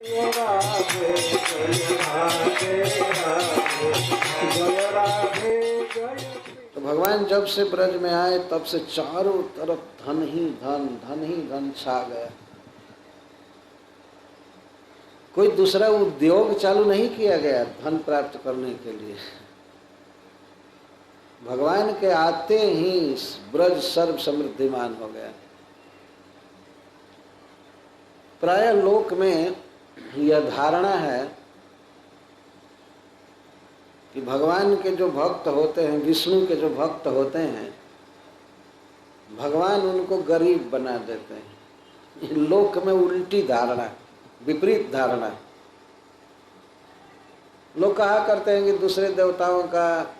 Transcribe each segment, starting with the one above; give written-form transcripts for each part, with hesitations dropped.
राधे जय राधे राधे जय राधे जय। तो भगवान जब से ब्रज में आए तब से चारों तरफ धन ही धन छा गया। कोई दूसरा उद्योग चालू नहीं किया गया धन प्राप्त करने के लिए। भगवान के आते ही ब्रज सर्व समृद्धिमान हो गया। प्राय लोक में यह धारणा है कि भगवान के जो भक्त होते हैं, विष्णु के जो भक्त होते हैं, भगवान उनको गरीब बना देते हैं। लोक में उल्टी धारणा, विपरीत धारणा। लोग कहा करते हैं कि दूसरे देवताओं का,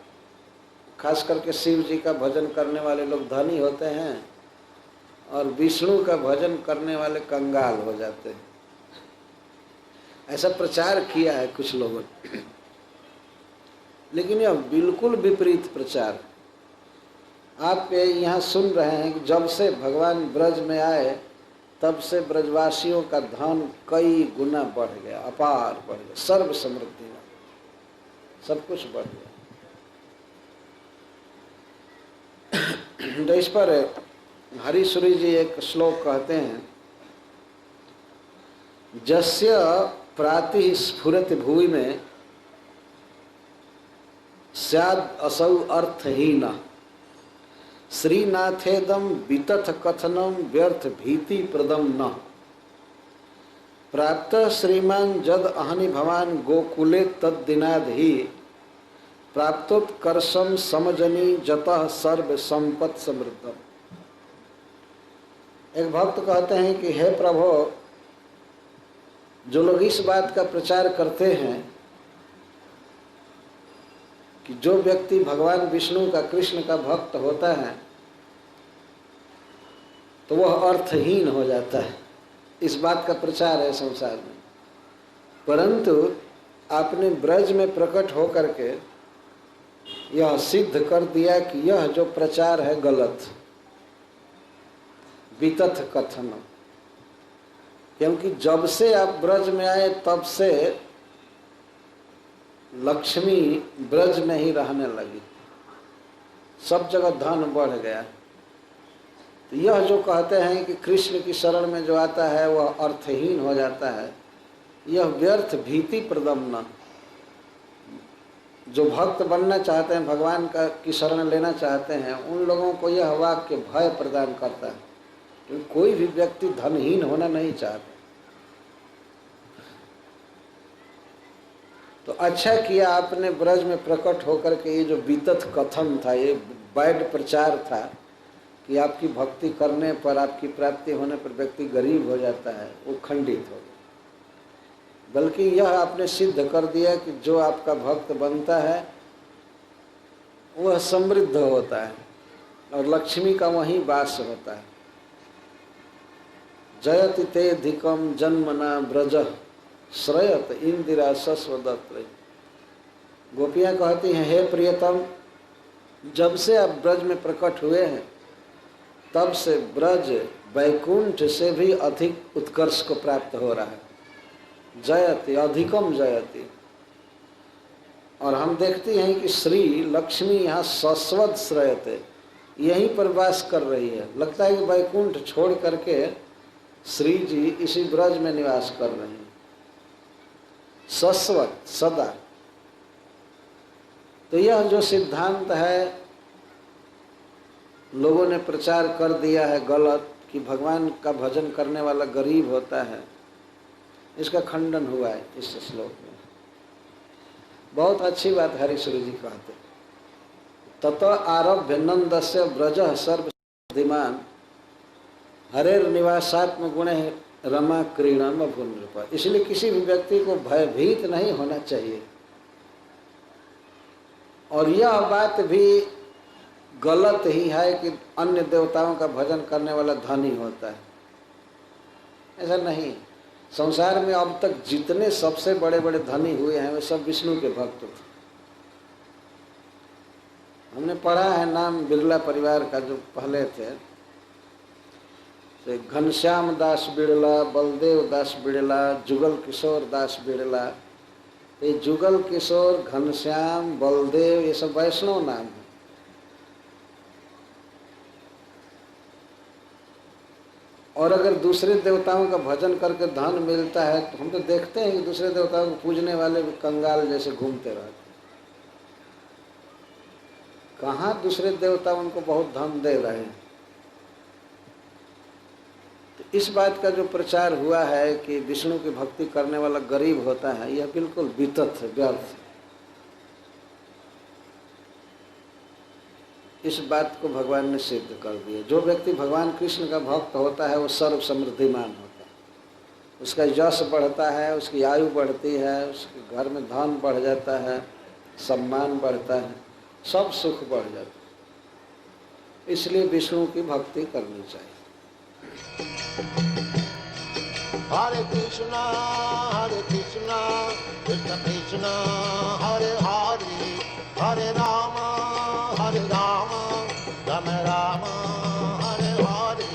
खास करके शिव जी का भजन करने वाले लोग धनी होते हैं और विष्णु का भजन करने वाले कंगाल हो जाते हैं। ऐसा प्रचार किया है कुछ लोगों ने, लेकिन यह बिल्कुल विपरीत प्रचार। आप यहाँ सुन रहे हैं कि जब से भगवान ब्रज में आए तब से ब्रजवासियों का धन कई गुना बढ़ गया, अपार बढ़ गया, सर्व समृद्धि में सब कुछ बढ़ गया। तो इस पर हरीश्वरी जी एक श्लोक कहते हैं, जस्य प्राति स्फुरति भुवि में स्याद असौ अर्थहीन श्रीनाथेदम वितथ कथनम व्यर्थ भीति प्रदम न प्राप्त श्रीमान जद अहनि भवान गोकुले तद्दिनाद ही प्राप्तोत्कर्षम समजनी जतः सर्व संपत् समृद्धम। एक भक्त कहते हैं कि हे प्रभु, जो लोग इस बात का प्रचार करते हैं कि जो व्यक्ति भगवान विष्णु का, कृष्ण का भक्त होता है तो वह अर्थहीन हो जाता है, इस बात का प्रचार है संसार में। परंतु आपने ब्रज में प्रकट होकर के यह सिद्ध कर दिया कि यह जो प्रचार है गलत, वितथ कथन। क्योंकि जब से आप ब्रज में आए तब से लक्ष्मी ब्रज में ही रहने लगी, सब जगह धन बढ़ गया। तो यह जो कहते हैं कि कृष्ण की शरण में जो आता है वह अर्थहीन हो जाता है, यह व्यर्थ भीति प्रदम्न। जो भक्त बनना चाहते हैं, भगवान का की शरण लेना चाहते हैं, उन लोगों को यह वाक्य भय प्रदान करता है, क्योंकि कोई भी व्यक्ति धनहीन होना नहीं चाहता। तो अच्छा किया आपने ब्रज में प्रकट होकर के ये जो वितथ कथन था, ये बैड प्रचार था कि आपकी भक्ति करने पर, आपकी प्राप्ति होने पर व्यक्ति गरीब हो जाता है, वो खंडित हो गया। बल्कि यह आपने सिद्ध कर दिया कि जो आपका भक्त बनता है वह समृद्ध होता है और लक्ष्मी का वहीं वास होता है। जयति ते धिकम जन्मना ब्रज श्रयत इंदिरा सस्वदत्र। गोपियाँ कहती हैं, हे प्रियतम, जब से आप ब्रज में प्रकट हुए हैं तब से ब्रज वैकुंठ से भी अधिक उत्कर्ष को प्राप्त हो रहा है। जयति, अधिकम जयति। और हम देखते हैं कि श्री लक्ष्मी यहाँ सस्वद श्रयते, यहीं पर वास कर रही है। लगता है कि वैकुंठ छोड़ करके श्री जी इसी ब्रज में निवास कर रहे हैं, सस्वत, सदा। तो यह जो सिद्धांत है लोगों ने प्रचार कर दिया है गलत, कि भगवान का भजन करने वाला गरीब होता है, इसका खंडन हुआ है इस श्लोक में। बहुत अच्छी बात हरीश्वरी जी कहते, तत आरभ्य नंदस्य ब्रजः सर्व धीमान हरेर निवासात्म गुणे रमा क्रीड़न भूनृप। इसलिए किसी भी व्यक्ति को भयभीत नहीं होना चाहिए। और यह बात भी गलत ही है कि अन्य देवताओं का भजन करने वाला धनी होता है, ऐसा नहीं। संसार में अब तक जितने सबसे बड़े बड़े धनी हुए हैं वे सब विष्णु के भक्त थे। हमने पढ़ा है नाम बिरला परिवार का, जो पहले थे, तो घनश्याम दास बिड़ला, बलदेव दास बिड़ला, जुगल किशोर दास बिड़ला, ये जुगल किशोर, घनश्याम, बलदेव ये सब वैष्णव नाम है। और अगर दूसरे देवताओं का भजन करके धन मिलता है तो हम तो देखते हैं कि दूसरे देवताओं को पूजने वाले भी कंगाल जैसे घूमते रहते हैं। कहाँ दूसरे देवता उनको बहुत धन दे रहे हैं। तो इस बात का जो प्रचार हुआ है कि विष्णु की भक्ति करने वाला गरीब होता है, यह बिल्कुल वितत है, व्यर्थ है। इस बात को भगवान ने सिद्ध कर दिया। जो व्यक्ति भगवान कृष्ण का भक्त होता है वो सर्व समृद्धिमान होता है, उसका यश बढ़ता है, उसकी आयु बढ़ती है, उसके घर में धन बढ़ जाता है, सम्मान बढ़ता है, सब सुख बढ़ जाता है। इसलिए विष्णु की भक्ति करनी चाहिए। हरे कृष्णा कृष्ण कृष्ण हरे हरे, हरे राम राम राम हरे हरे,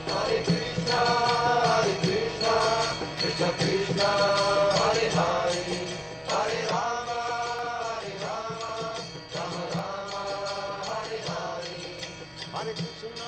हरे कृष्ण कृष्ण कृष्ण हरे हरे, हरे राम राम राम हरे हरे, हरे कृष्ण